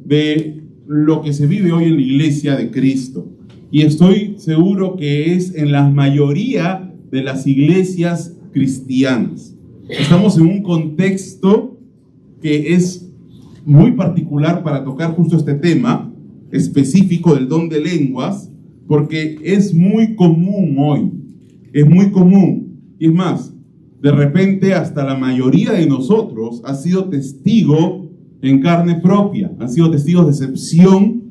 de lo que se vive hoy en la Iglesia de Cristo. Y estoy seguro que es en la mayoría de las iglesias cristianas. Estamos en un contexto que es muy particular para tocar justo este tema específico del don de lenguas, porque es muy común hoy. Es muy común. Y es más, de repente hasta la mayoría de nosotros ha sido testigo en carne propia, han sido testigos de excepción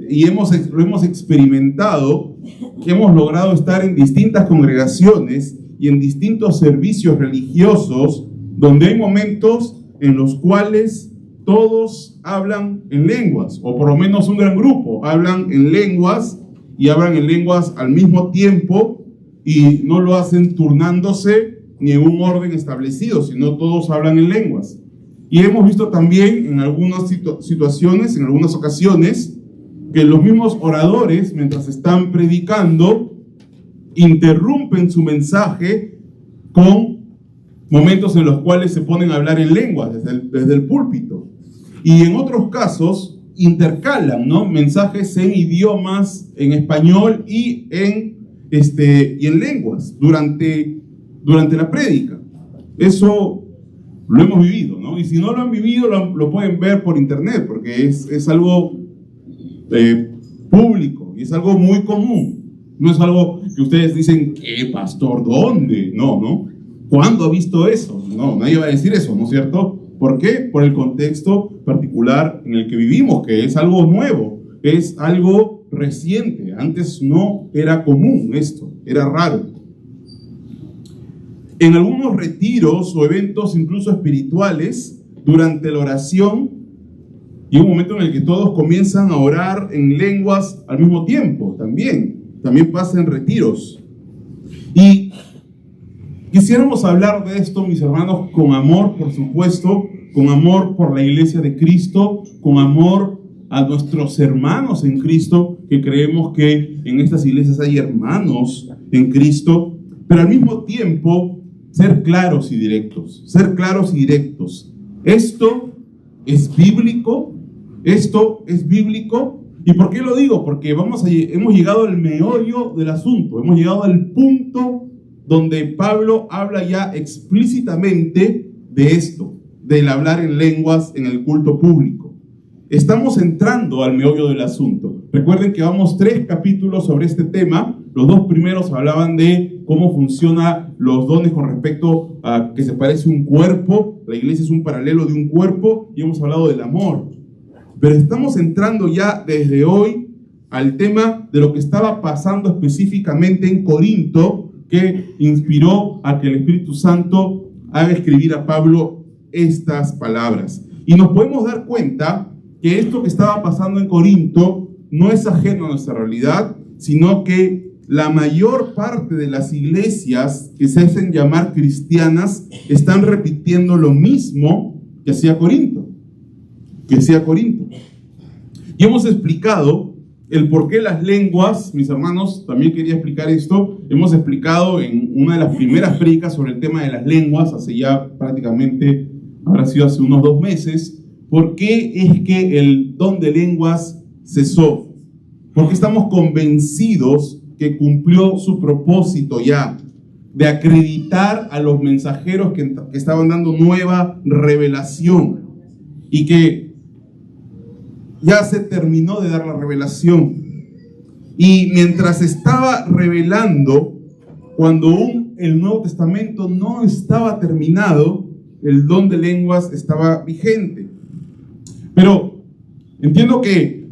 y lo hemos experimentado, que hemos logrado estar en distintas congregaciones y en distintos servicios religiosos donde hay momentos en los cuales todos hablan en lenguas, o por lo menos un gran grupo hablan en lenguas y hablan en lenguas al mismo tiempo y no lo hacen turnándose ni en un orden establecido, sino todos hablan en lenguas. Y hemos visto también en algunas situaciones, en algunas ocasiones, que los mismos oradores, mientras están predicando, interrumpen su mensaje con momentos en los cuales se ponen a hablar en lenguas desde el púlpito. Y en otros casos intercalan, ¿no?, mensajes en idiomas, en español y en lenguas durante la prédica. Eso lo hemos vivido, ¿no? Y si no lo han vivido, lo pueden ver por internet, porque es algo público y es algo muy común. No es algo que ustedes dicen, ¿qué, pastor? ¿Dónde? No. ¿Cuándo ha visto eso? No, nadie va a decir eso, ¿no es cierto? ¿Por qué? Por el contexto particular en el que vivimos, que es algo nuevo, es algo reciente. Antes no era común esto, era raro. En algunos retiros o eventos incluso espirituales, durante la oración, y un momento en el que todos comienzan a orar en lenguas al mismo tiempo, también pasa en retiros. Y quisiéramos hablar de esto, mis hermanos, con amor, por supuesto, con amor por la Iglesia de Cristo, con amor a nuestros hermanos en Cristo, que creemos que en estas iglesias hay hermanos en Cristo, pero al mismo tiempo ser claros y directos, Esto es bíblico. ¿Y por qué lo digo? Porque hemos llegado al meollo del asunto, hemos llegado al punto donde Pablo habla ya explícitamente de esto, del hablar en lenguas en el culto público. Estamos entrando al meollo del asunto. Recuerden que vamos 3 capítulos sobre este tema. Los 2 primeros hablaban de cómo funcionan los dones con respecto a que se parece un cuerpo. La iglesia es un paralelo de un cuerpo y hemos hablado del amor. Pero estamos entrando ya desde hoy al tema de lo que estaba pasando específicamente en Corinto, que inspiró a que el Espíritu Santo haga escribir a Pablo estas palabras. Y nos podemos dar cuenta que esto que estaba pasando en Corinto no es ajeno a nuestra realidad, sino que la mayor parte de las iglesias que se hacen llamar cristianas están repitiendo lo mismo que hacía Corinto. Y hemos explicado el por qué las lenguas, mis hermanos, también quería explicar esto. Hemos explicado en una de las primeras prédicas sobre el tema de las lenguas, hace ya prácticamente, habrá sido hace unos 2 meses, por qué es que el don de lenguas cesó. Porque estamos convencidos que cumplió su propósito ya, de acreditar a los mensajeros que estaban dando nueva revelación, y que ya se terminó de dar la revelación. Y mientras estaba revelando, cuando el Nuevo Testamento no estaba terminado, el don de lenguas estaba vigente. Pero entiendo que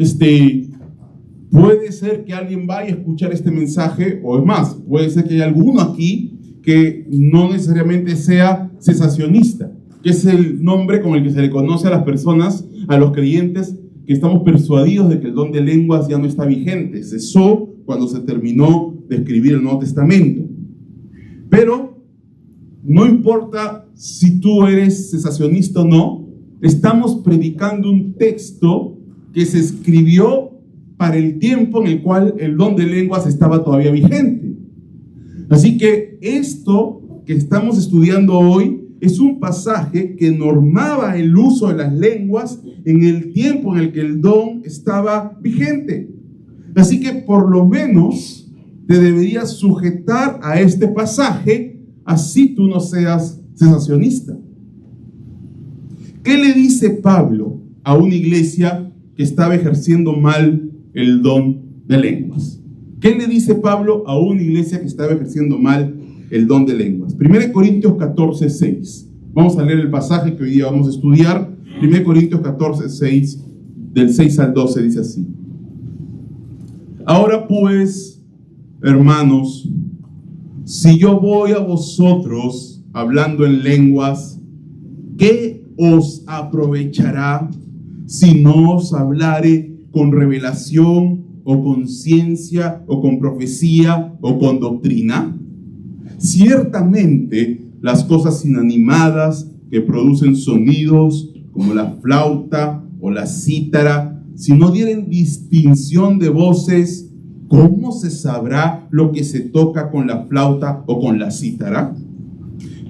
puede ser que alguien vaya a escuchar este mensaje, o es más, puede ser que haya alguno aquí que no necesariamente sea cesacionista, que es el nombre con el que se le conoce a las personas, a los creyentes, que estamos persuadidos de que el don de lenguas ya no está vigente. Cesó cuando se terminó de escribir el Nuevo Testamento. Pero no importa si tú eres cesacionista o no, estamos predicando un texto que se escribió para el tiempo en el cual el don de lenguas estaba todavía vigente. Así que esto que estamos estudiando hoy es un pasaje que normaba el uso de las lenguas en el tiempo en el que el don estaba vigente. Así que por lo menos te deberías sujetar a este pasaje, así tú no seas sensacionista. ¿Qué le dice Pablo a una iglesia que estaba ejerciendo mal el don de lenguas? ¿Qué le dice Pablo a una iglesia que estaba ejerciendo mal el don de lenguas? 1 Corintios 14, 6. Vamos a leer el pasaje que hoy día vamos a estudiar. 1 Corintios 14, 6, del 6 al 12, dice así. Ahora pues, hermanos, si yo voy a vosotros hablando en lenguas, ¿qué os aprovechará si no os hablare con revelación o con ciencia o con profecía o con doctrina? Ciertamente las cosas inanimadas que producen sonidos como la flauta o la cítara, si no dieren distinción de voces, ¿cómo se sabrá lo que se toca con la flauta o con la cítara?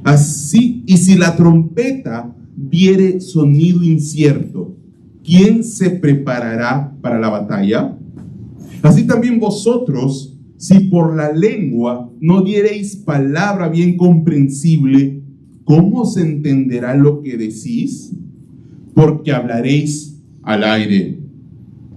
Así, y si la trompeta diere sonido incierto, ¿quién se preparará para la batalla? Así también vosotros, si por la lengua no diereis palabra bien comprensible, ¿cómo se entenderá lo que decís? Porque hablaréis al aire.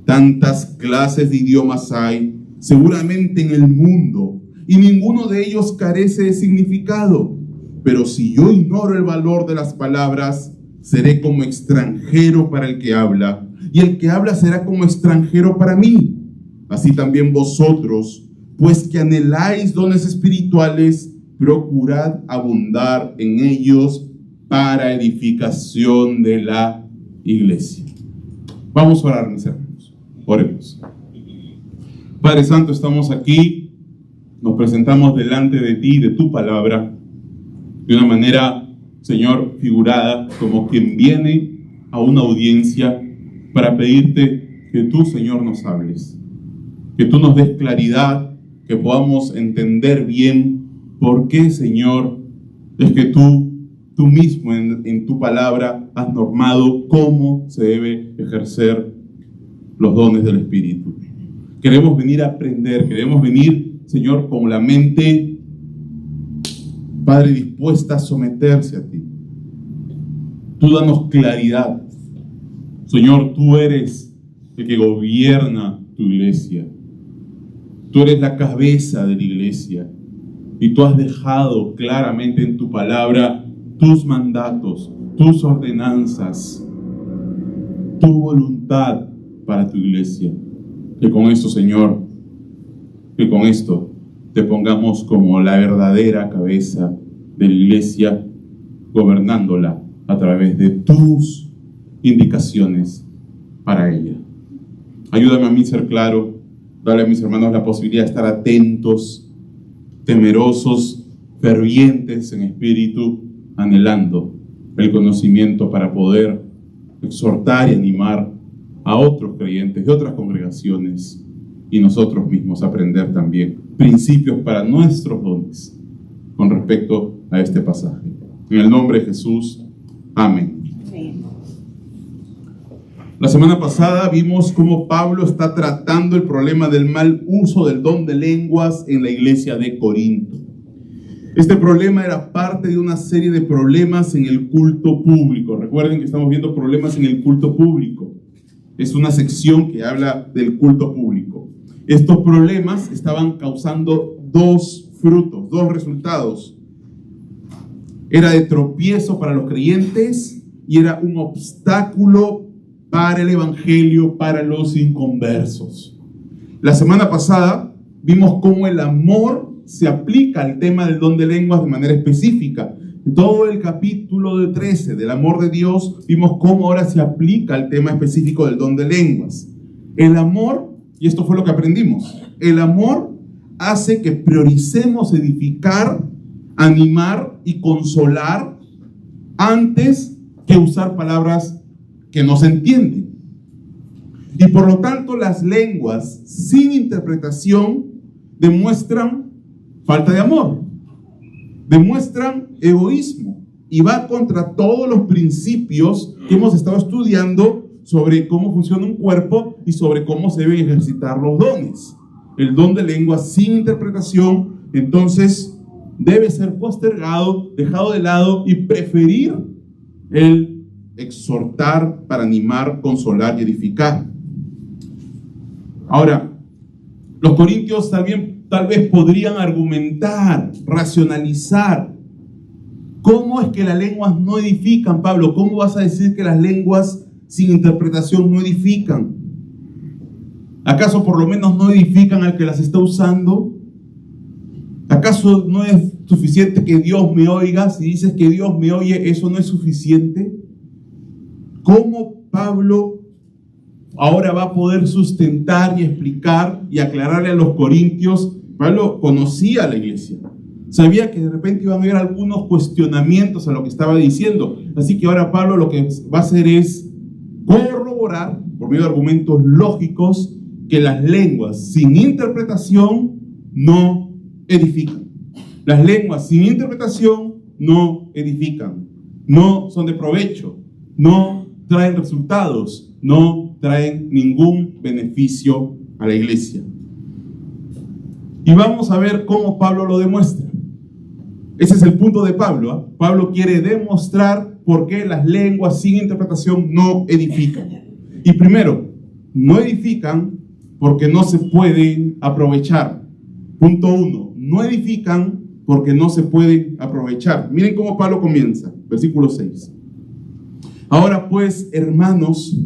Tantas clases de idiomas hay, seguramente en el mundo, y ninguno de ellos carece de significado. Pero si yo ignoro el valor de las palabras, seré como extranjero para el que habla, y el que habla será como extranjero para mí. Así también vosotros, pues que anheláis dones espirituales, procurad abundar en ellos para edificación de la iglesia. Vamos a orar, mis hermanos. Oremos. Padre Santo, estamos aquí, nos presentamos delante de ti, de tu palabra, de una manera, Señor, figurada, como quien viene a una audiencia para pedirte que tú, Señor, nos hables, que tú nos des claridad, que podamos entender bien por qué, Señor, es que tú mismo en tu palabra has normado cómo se debe ejercer los dones del Espíritu. Queremos venir a aprender, queremos venir, Señor, con la mente, Padre, dispuesta a someterse a ti. Tú danos claridad. Señor, tú eres el que gobierna tu iglesia. Tú eres la cabeza de la iglesia. Y tú has dejado claramente en tu palabra tus mandatos, tus ordenanzas, tu voluntad para tu iglesia. Que con esto, Señor, que con esto te pongamos como la verdadera cabeza de la iglesia, gobernándola a través de tus indicaciones para ella. Ayúdame a mí a ser claro, dale a mis hermanos la posibilidad de estar atentos, temerosos, fervientes en espíritu, anhelando el conocimiento para poder exhortar y animar a otros creyentes de otras congregaciones y nosotros mismos aprender también principios para nuestros dones con respecto a este pasaje. En el nombre de Jesús, amén. La semana pasada vimos cómo Pablo está tratando el problema del mal uso del don de lenguas en la iglesia de Corinto. Este problema era parte de una serie de problemas en el culto público. Recuerden que estamos viendo problemas en el culto público. Es una sección que habla del culto público. Estos problemas estaban causando dos frutos, dos resultados. Era de tropiezo para los creyentes y era un obstáculo para el evangelio, para los inconversos. La semana pasada vimos cómo el amor se aplica al tema del don de lenguas de manera específica. Todo el capítulo 13 del amor de Dios, vimos cómo ahora se aplica al tema específico del don de lenguas. El amor, y esto fue lo que aprendimos, el amor hace que prioricemos edificar, animar y consolar antes que usar palabras que no se entienden. Y por lo tanto, las lenguas sin interpretación demuestran falta de amor, demuestran egoísmo y va contra todos los principios que hemos estado estudiando sobre cómo funciona un cuerpo y sobre cómo se deben ejercitar los dones. El don de lengua sin interpretación, entonces, debe ser postergado, dejado de lado y preferir el exhortar para animar, consolar y edificar. Ahora, los corintios tal vez podrían argumentar, racionalizar. ¿Cómo es que las lenguas no edifican, Pablo? ¿Cómo vas a decir que las lenguas sin interpretación no edifican? ¿Acaso por lo menos no edifican al que las está usando? ¿Acaso no es suficiente que Dios me oiga? Si dices que Dios me oye, ¿eso no es suficiente? ¿Cómo Pablo ahora va a poder sustentar y explicar y aclararle a los corintios? Pablo conocía a la iglesia. Sabía que de repente iban a haber algunos cuestionamientos a lo que estaba diciendo. Así que ahora Pablo lo que va a hacer es corroborar, por medio de argumentos lógicos, que las lenguas sin interpretación no edifican. Las lenguas sin interpretación no edifican. No son de provecho. No traen resultados. No traen ningún beneficio a la iglesia. Y vamos a ver cómo Pablo lo demuestra. Ese es el punto de Pablo, ¿eh? Pablo quiere demostrar por qué las lenguas sin interpretación no edifican. Y primero, no edifican porque no se pueden aprovechar. Punto 1, no edifican porque no se pueden aprovechar. Miren cómo Pablo comienza, versículo 6. Ahora pues, hermanos,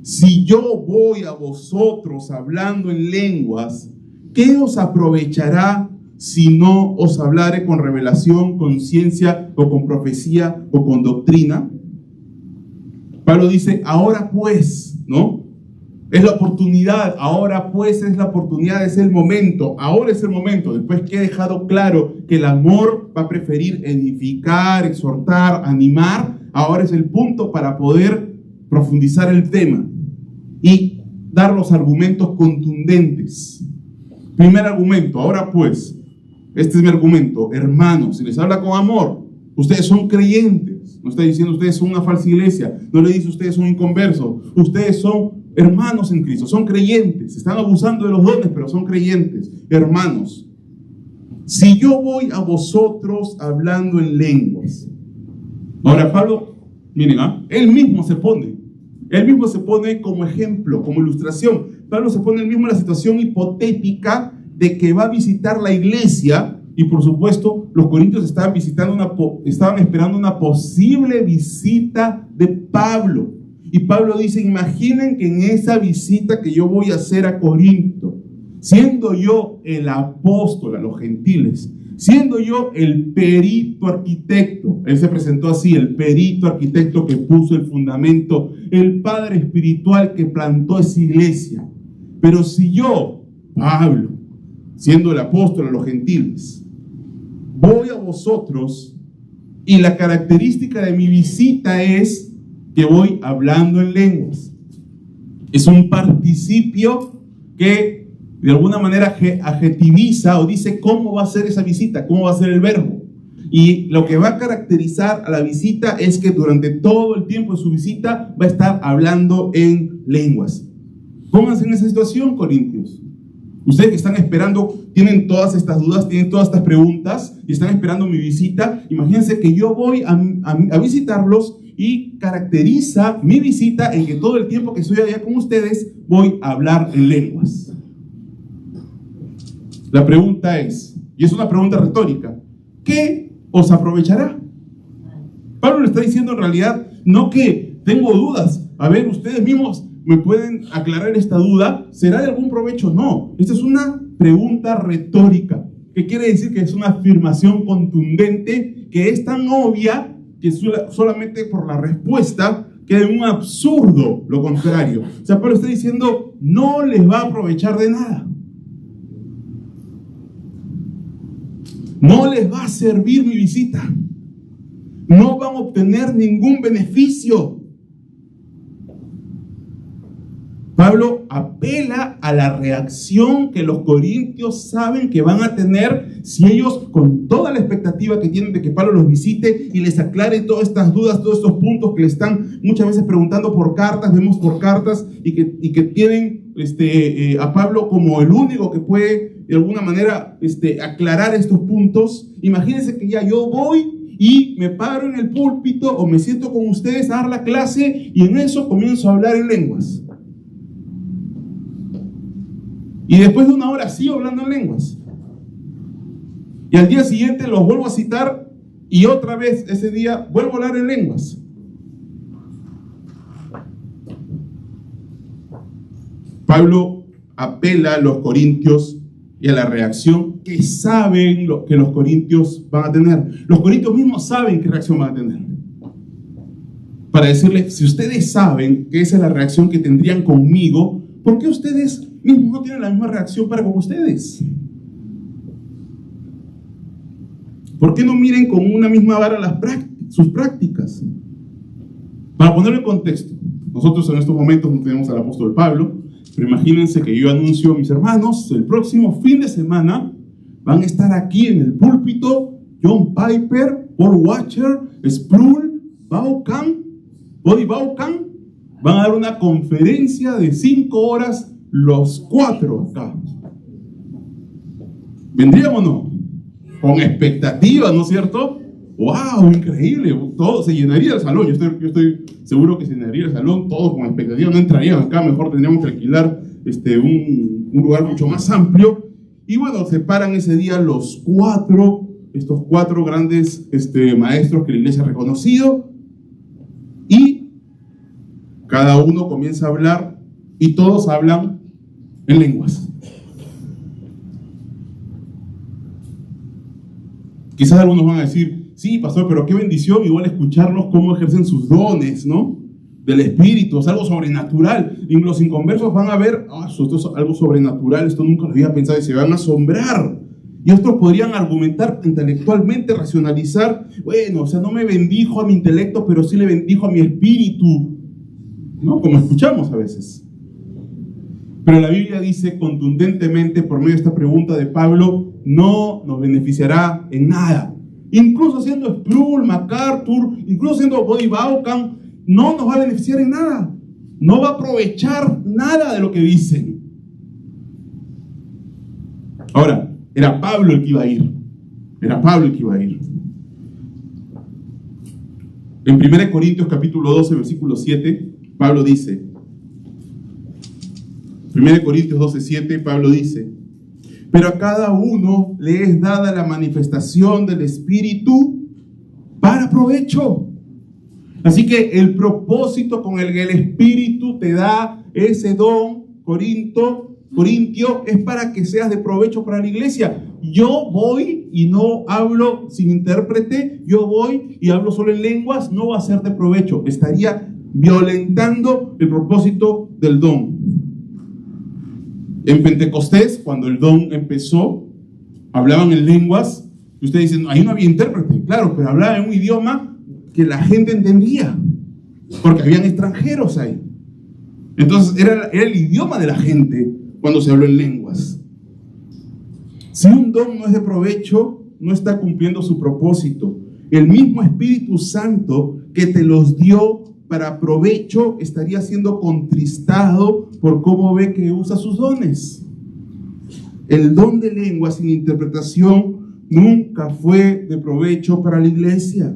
si yo voy a vosotros hablando en lenguas, ¿qué os aprovechará si no os hablare con revelación, con ciencia o con profecía o con doctrina? Pablo dice, ahora pues, ¿no? Es la oportunidad, ahora pues es la oportunidad, es el momento, ahora es el momento. Después que he dejado claro que el amor va a preferir edificar, exhortar, animar, ahora es el punto para poder profundizar el tema y dar los argumentos contundentes. Primer argumento, ahora pues, este es mi argumento, hermanos, si les habla con amor, ustedes son creyentes, no está diciendo ustedes son una falsa iglesia, no le dice ustedes son inconversos, ustedes son hermanos en Cristo, son creyentes, están abusando de los dones, pero son creyentes, hermanos. Si yo voy a vosotros hablando en lenguas, ahora Pablo, miren, él mismo se pone como ejemplo, como ilustración. Pablo se pone él mismo en la situación hipotética de que va a visitar la iglesia y por supuesto los corintios estaban esperando una posible visita de Pablo. Y Pablo dice, imaginen que en esa visita que yo voy a hacer a Corinto, siendo yo el apóstol a los gentiles, siendo yo el perito arquitecto, él se presentó así, el perito arquitecto que puso el fundamento, el padre espiritual que plantó esa iglesia. Pero si yo, Pablo, siendo el apóstol a los gentiles, voy a vosotros y la característica de mi visita es que voy hablando en lenguas. Es un participio que de alguna manera adjetiviza o dice cómo va a ser esa visita, cómo va a ser el verbo. Y lo que va a caracterizar a la visita es que durante todo el tiempo de su visita va a estar hablando en lenguas. Pónganse en esa situación, corintios. Ustedes que están esperando, tienen todas estas dudas, tienen todas estas preguntas y están esperando mi visita. Imagínense que yo voy a visitarlos y caracteriza mi visita en que todo el tiempo que estoy allá con ustedes voy a hablar en lenguas. La pregunta es, y es una pregunta retórica, ¿qué os aprovechará? Pablo le está diciendo en realidad, no que tengo dudas, a ver, ustedes mismos me pueden aclarar esta duda, ¿será de algún provecho? No, esta es una pregunta retórica, que quiere decir que es una afirmación contundente, que es tan obvia que solamente por la respuesta queda un absurdo lo contrario. O sea, Pablo está diciendo, no les va a aprovechar de nada. No les va a servir mi visita. No van a obtener ningún beneficio. Pablo Pablo apela a la reacción que los corintios saben que van a tener si ellos, con toda la expectativa que tienen de que Pablo los visite y les aclare todas estas dudas, todos estos puntos que le están muchas veces preguntando por cartas, vemos por cartas, y que tienen a Pablo como el único que puede de alguna manera aclarar estos puntos. Imagínense que ya yo voy y me paro en el púlpito o me siento con ustedes a dar la clase y en eso comienzo a hablar en lenguas. Y después de una hora sigo hablando en lenguas. Y al día siguiente los vuelvo a citar y otra vez ese día vuelvo a hablar en lenguas. Pablo apela a los corintios y a la reacción que saben que los corintios van a tener. Los corintios mismos saben qué reacción van a tener. Para decirles, si ustedes saben que esa es la reacción que tendrían conmigo, ¿por qué ustedes mismos no tienen la misma reacción para con ustedes? ¿Por qué no miren con una misma vara sus prácticas? Para ponerlo en contexto, nosotros en estos momentos no tenemos al apóstol Pablo, pero imagínense que yo anuncio a mis hermanos, el próximo fin de semana van a estar aquí en el púlpito John Piper, Paul Washer, Sproul, Body Baucan, van a dar una conferencia de 5 horas los 4 acá. ¿Vendríamos o no? Con expectativa, ¿no es cierto? ¡Wow! Increíble. Todo se llenaría el salón. Yo estoy seguro que se llenaría el salón. Todos con expectativa. No entrarían acá. Mejor tendríamos que alquilar un lugar mucho más amplio. Y bueno, se paran ese día estos 4 grandes maestros que la iglesia ha reconocido. Y cada uno comienza a hablar y todos hablan en lenguas. Quizás algunos van a decir, sí, pastor, pero qué bendición igual escucharlos cómo ejercen sus dones, ¿no? Del Espíritu, es algo sobrenatural. Y los inconversos van a ver, esto es algo sobrenatural, esto nunca lo había pensado, y se van a asombrar. Y otros podrían argumentar intelectualmente, racionalizar, bueno, o sea, no me bendijo a mi intelecto, pero sí le bendijo a mi espíritu, ¿no? Como escuchamos a veces. Pero la Biblia dice contundentemente, por medio de esta pregunta de Pablo, no nos beneficiará en nada. Incluso siendo Sproul, MacArthur, incluso siendo Body Baucan, no nos va a beneficiar en nada. No va a aprovechar nada de lo que dicen. Ahora, era Pablo el que iba a ir. Era Pablo el que iba a ir. En 1 Corintios capítulo 12, versículo 7, Pablo dice, 1 Corintios 12, 7, Pablo dice, pero a cada uno le es dada la manifestación del Espíritu para provecho. Así que el propósito con el que el Espíritu te da ese don, Corintio, es para que seas de provecho para la iglesia. Yo voy y no hablo sin intérprete, yo voy y hablo solo en lenguas, no va a ser de provecho. Estaría violentando el propósito del don. En Pentecostés, cuando el don empezó, hablaban en lenguas, y ustedes dicen, ahí no había intérprete, claro, pero hablaban en un idioma que la gente entendía, porque habían extranjeros ahí. Entonces era el idioma de la gente cuando se habló en lenguas. Si un don no es de provecho, no está cumpliendo su propósito. El mismo Espíritu Santo que te los dio para provecho estaría siendo contristado por cómo ve que usa sus dones. El don de lengua sin interpretación nunca fue de provecho para la iglesia.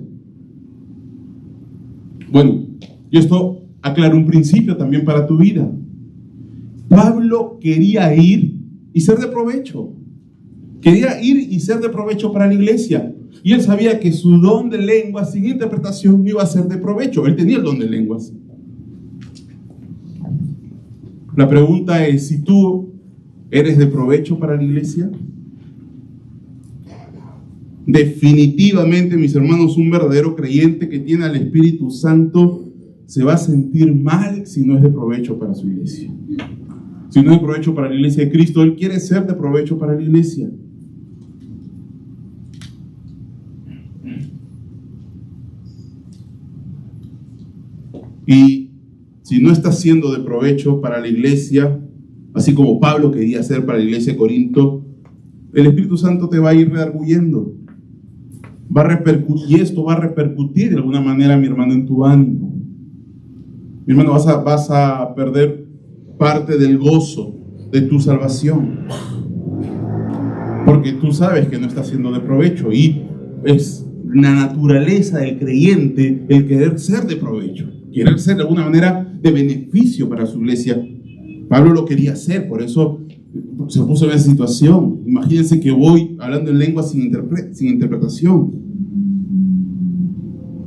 Bueno, y esto aclara un principio también para tu vida. Pablo quería ir y ser de provecho. Quería ir y ser de provecho para la iglesia. Y él sabía que su don de lenguas sin interpretación no iba a ser de provecho. Él tenía el don de lenguas. La pregunta es, si tú eres de provecho para la iglesia. Definitivamente, mis hermanos, un verdadero creyente que tiene al Espíritu Santo se va a sentir mal si no es de provecho para su iglesia. Si no es de provecho para la iglesia de Cristo, él quiere ser de provecho para la iglesia. Y si no estás siendo de provecho para la iglesia, así como Pablo quería hacer para la iglesia de Corinto, el Espíritu Santo te va a ir redarguyendo. Y esto va a repercutir de alguna manera, mi hermano, en tu ánimo. Mi hermano, vas a perder parte del gozo de tu salvación, porque tú sabes que no estás siendo de provecho, y es la naturaleza del creyente el querer ser de provecho, querer ser de alguna manera de beneficio para su iglesia. Pablo lo quería hacer, por eso se puso en esa situación. Imagínense que voy hablando en lengua sin interpretación.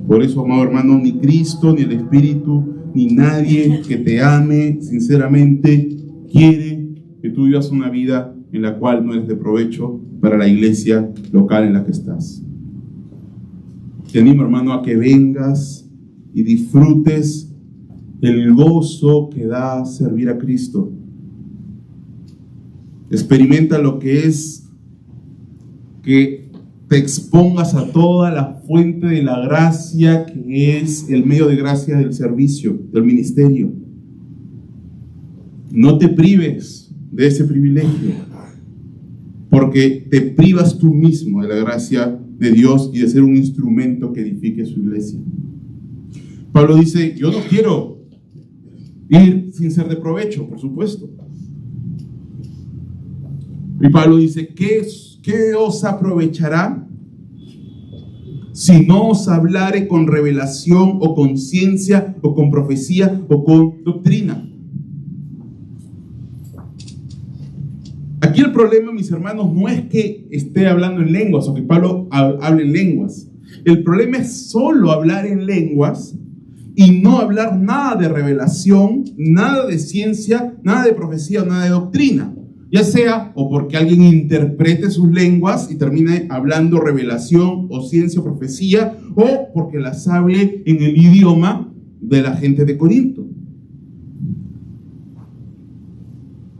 Por eso, amado hermano, ni Cristo, ni el Espíritu, ni nadie que te ame sinceramente quiere que tú vivas una vida en la cual no eres de provecho para la iglesia local en la que estás. Te animo, hermano, a que vengas y disfrutes el gozo que da servir a Cristo. Experimenta lo que es que te expongas a toda la fuente de la gracia, que es el medio de gracia del servicio, del ministerio. No te prives de ese privilegio, porque te privas tú mismo de la gracia de Dios y de ser un instrumento que edifique su iglesia. Pablo dice, yo no quiero ir sin ser de provecho, por supuesto. Y Pablo dice, ¿qué os aprovechará si no os hablare con revelación o con ciencia o con profecía o con doctrina? Aquí el problema, mis hermanos, no es que esté hablando en lenguas o que Pablo hable en lenguas. El problema es solo hablar en lenguas y no hablar nada de revelación, nada de ciencia, nada de profecía o nada de doctrina. Ya sea o porque alguien interprete sus lenguas y termine hablando revelación o ciencia o profecía, o porque las hable en el idioma de la gente de Corinto.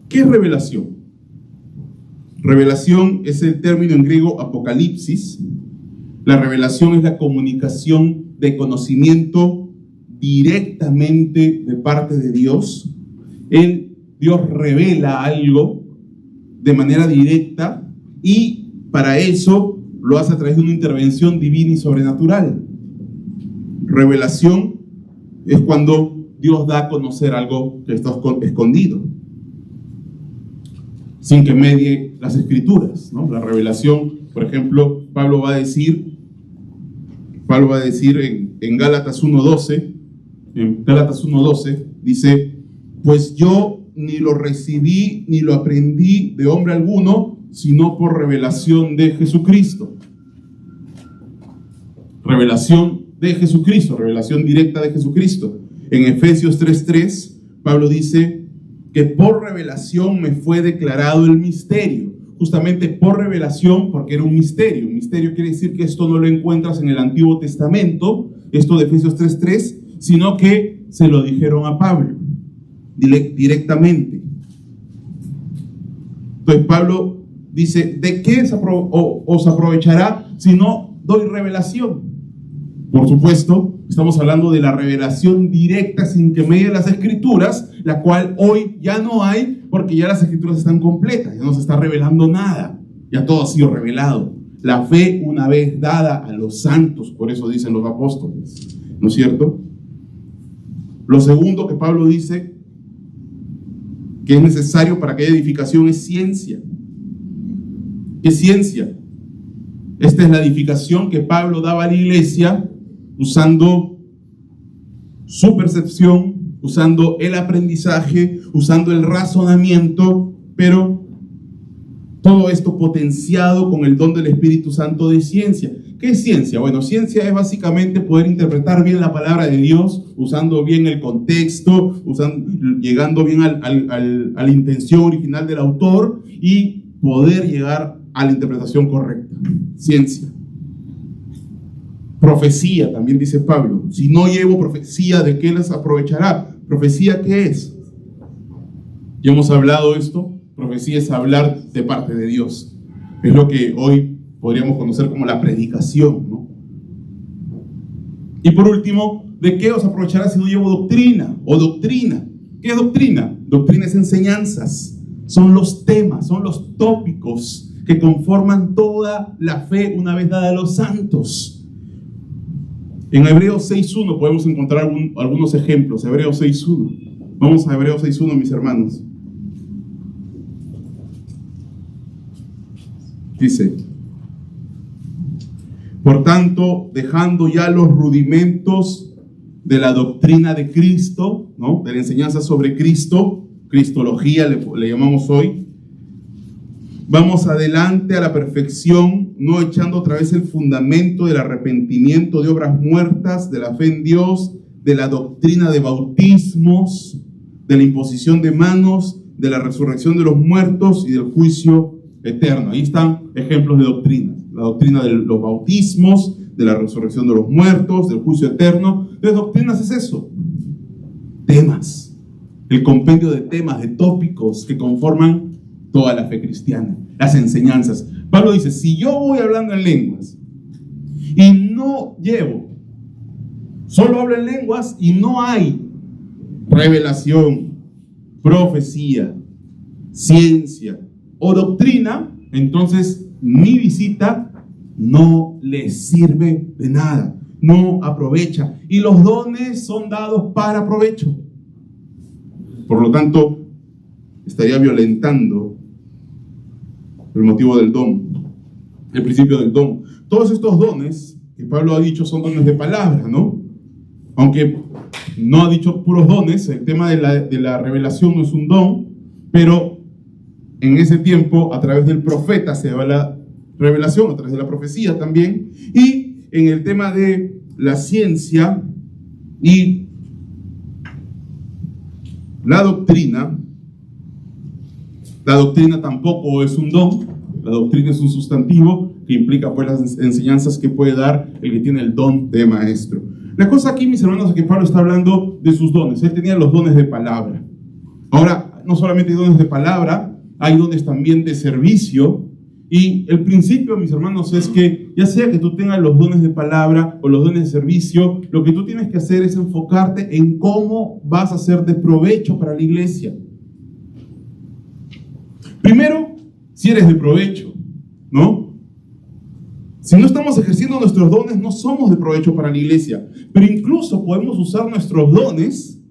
¿Qué es revelación? Revelación es el término en griego apocalipsis. La revelación es la comunicación de conocimiento directamente de parte de Dios. Dios revela algo de manera directa, y para eso lo hace a través de una intervención divina y sobrenatural. Revelación es cuando Dios da a conocer algo que está escondido, sin que medie las escrituras, ¿no? La revelación, por ejemplo, Pablo va a decir en Gálatas 1:12, dice, pues yo ni lo recibí ni lo aprendí de hombre alguno, sino por revelación de Jesucristo. Revelación de Jesucristo, revelación directa de Jesucristo. En Efesios 3:3, Pablo dice que por revelación me fue declarado el misterio. Justamente por revelación, porque era un misterio. Un misterio quiere decir que esto no lo encuentras en el Antiguo Testamento, esto de Efesios 3:3, sino que se lo dijeron a Pablo directamente. Entonces Pablo dice, ¿de qué os aprovechará si no doy revelación? Por supuesto, estamos hablando de la revelación directa sin que medie las escrituras, la cual hoy ya no hay, porque ya las escrituras están completas, ya no se está revelando nada, ya todo ha sido revelado. La fe una vez dada a los santos, por eso dicen los apóstoles, ¿no es cierto? Lo segundo que Pablo dice que es necesario para que haya edificación es ciencia. ¿Qué ciencia? Esta es la edificación que Pablo daba a la iglesia usando su percepción, usando el aprendizaje, usando el razonamiento, pero todo esto potenciado con el don del Espíritu Santo de ciencia. ¿Qué es ciencia? Bueno, ciencia es básicamente poder interpretar bien la palabra de Dios, usando bien el contexto, llegando bien a la intención original del autor y poder llegar a la interpretación correcta. Ciencia. Profecía, también dice Pablo. Si no llevo profecía, ¿de qué les aprovechará? ¿Profecía qué es? Ya hemos hablado esto. Profecía es hablar de parte de Dios. Es lo que hoy podríamos conocer como la predicación, ¿no? Y por último, ¿de qué os aprovechará si no llevo doctrina o doctrina? ¿Qué es doctrina? Doctrina es enseñanzas, son los temas, son los tópicos que conforman toda la fe una vez dada a los santos. En Hebreos 6.1 podemos encontrar algunos ejemplos. Hebreos 6.1. Vamos a Hebreos 6.1, mis hermanos. Dice: por tanto, dejando ya los rudimentos de la doctrina de Cristo, ¿no?, de la enseñanza sobre Cristo, cristología le llamamos hoy, vamos adelante a la perfección, no echando otra vez el fundamento del arrepentimiento de obras muertas, de la fe en Dios, de la doctrina de bautismos, de la imposición de manos, de la resurrección de los muertos y del juicio eterno. Ahí están ejemplos de doctrina. La doctrina de los bautismos, de la resurrección de los muertos, del juicio eterno. Entonces, doctrinas es eso. Temas. El compendio de temas, de tópicos que conforman toda la fe cristiana. Las enseñanzas. Pablo dice, si yo voy hablando en lenguas y no llevo, solo hablo en lenguas y no hay revelación, profecía, ciencia o doctrina, entonces mi visita no le sirve de nada, no aprovecha. Y los dones son dados para provecho. Por lo tanto, estaría violentando el motivo del don, el principio del don. Todos estos dones que Pablo ha dicho son dones de palabra, ¿no? Aunque no ha dicho puros dones, el tema de la revelación no es un don, pero en ese tiempo, a través del profeta se daba la revelación, a través de la profecía también, y en el tema de la ciencia y la doctrina tampoco es un don, la doctrina es un sustantivo que implica pues las enseñanzas que puede dar el que tiene el don de maestro. La cosa aquí, mis hermanos, es que Pablo está hablando de sus dones. Él tenía los dones de palabra. Ahora, no solamente hay dones de palabra, hay dones también de servicio. Y el principio, mis hermanos, es que ya sea que tú tengas los dones de palabra o los dones de servicio, lo que tú tienes que hacer es enfocarte en cómo vas a ser de provecho para la iglesia. Primero, si eres de provecho, ¿no? Si no estamos ejerciendo nuestros dones, no somos de provecho para la iglesia. Pero incluso podemos usar nuestros dones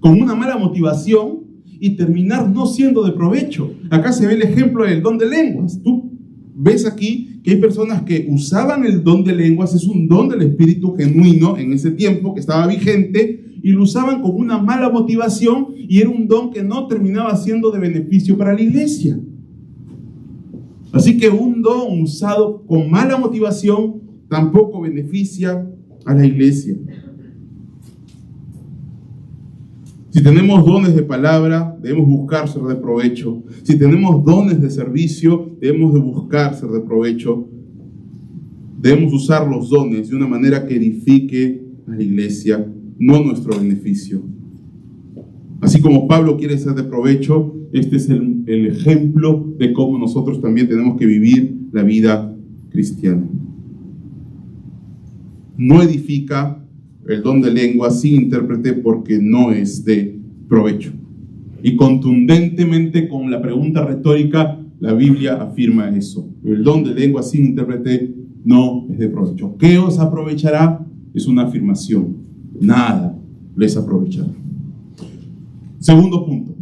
con una mala motivación y terminar no siendo de provecho. Acá se ve el ejemplo del don de lenguas. Tú ves aquí que hay personas que usaban el don de lenguas, es un don del Espíritu genuino en ese tiempo que estaba vigente, y lo usaban con una mala motivación y era un don que no terminaba siendo de beneficio para la iglesia. Así que un don usado con mala motivación tampoco beneficia a la iglesia. Si tenemos dones de palabra, debemos buscar ser de provecho. Si tenemos dones de servicio, debemos de buscar ser de provecho. Debemos usar los dones de una manera que edifique a la iglesia, no nuestro beneficio. Así como Pablo quiere ser de provecho, este es el ejemplo de cómo nosotros también tenemos que vivir la vida cristiana. No edifica el don de lengua sin intérprete porque no es de provecho. Y contundentemente con la pregunta retórica, la Biblia afirma eso. El don de lengua sin intérprete no es de provecho. ¿Qué os aprovechará? Es una afirmación. Nada les aprovechará. Segundo punto.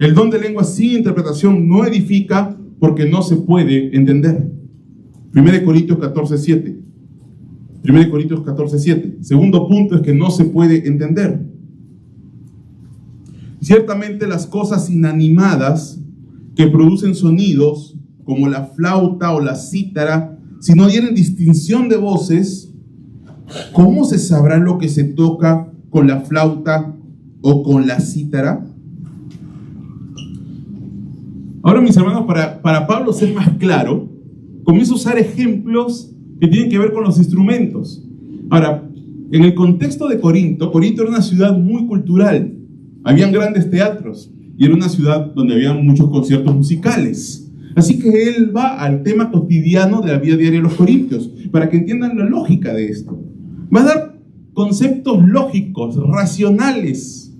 El don de lengua sin interpretación no edifica porque no se puede entender. 1 Corintios 14:7. 1 Corintios 14:7. Segundo punto es que no se puede entender. Ciertamente las cosas inanimadas que producen sonidos, como la flauta o la cítara, si no tienen distinción de voces, ¿cómo se sabrá lo que se toca con la flauta o con la cítara? Ahora, mis hermanos, para Pablo ser más claro, comienza a usar ejemplos que tienen que ver con los instrumentos. Ahora, en el contexto de Corinto era una ciudad muy cultural. Habían grandes teatros y era una ciudad donde había muchos conciertos musicales. Así que él va al tema cotidiano de la vida diaria de los corintios para que entiendan la lógica de esto. Va a dar conceptos lógicos, racionales,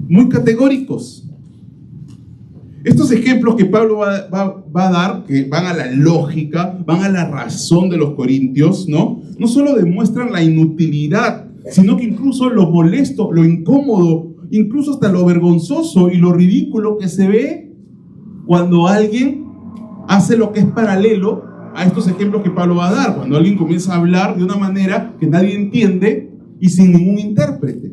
muy categóricos. Estos ejemplos que Pablo va a dar, que van a la lógica, van a la razón de los corintios, ¿no? No solo demuestran la inutilidad, sino que incluso lo molesto, lo incómodo, incluso hasta lo vergonzoso y lo ridículo que se ve cuando alguien hace lo que es paralelo a estos ejemplos que Pablo va a dar. Cuando alguien comienza a hablar de una manera que nadie entiende y sin ningún intérprete.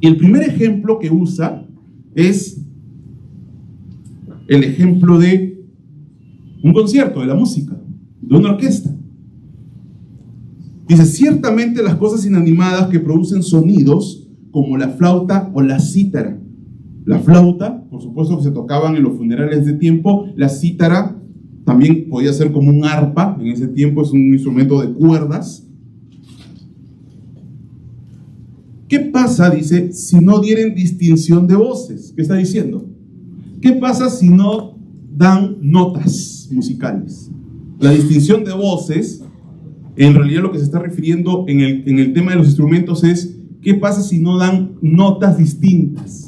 Y el primer ejemplo que usa es el ejemplo de un concierto, de la música, de una orquesta. Dice, ciertamente las cosas inanimadas que producen sonidos como la flauta o la cítara. La flauta, por supuesto que se tocaban en los funerales de tiempo. La cítara también podía ser como un arpa, en ese tiempo es un instrumento de cuerdas. ¿Qué pasa, dice, si no dieren distinción de voces? ¿Qué está diciendo? ¿Qué pasa si no dan notas musicales? La distinción de voces, en realidad lo que se está refiriendo en el tema de los instrumentos es ¿qué pasa si no dan notas distintas?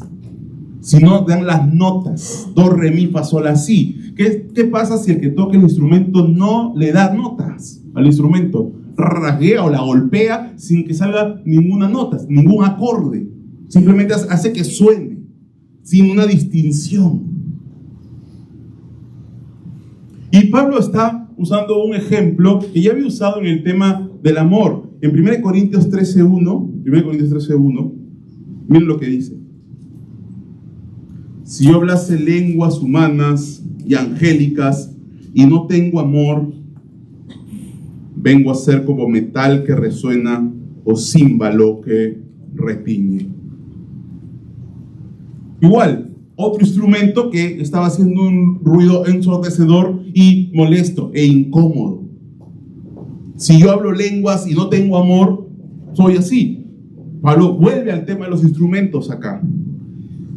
Si no dan las notas, do, re, mi, fa, sol, la, si. ¿Qué pasa si el que toca el instrumento no le da notas al instrumento? Rasguea o la golpea sin que salga ninguna nota, ningún acorde. Simplemente hace que suene, sin una distinción. Y Pablo está usando un ejemplo que ya había usado en el tema del amor. En 1 Corintios 13:1, miren lo que dice. Si yo hablase lenguas humanas y angélicas y no tengo amor, vengo a ser como metal que resuena o címbalo que retiñe. Igual, otro instrumento que estaba haciendo un ruido ensordecedor y molesto e incómodo. Si yo hablo lenguas y no tengo amor, soy así. Pablo vuelve al tema de los instrumentos acá.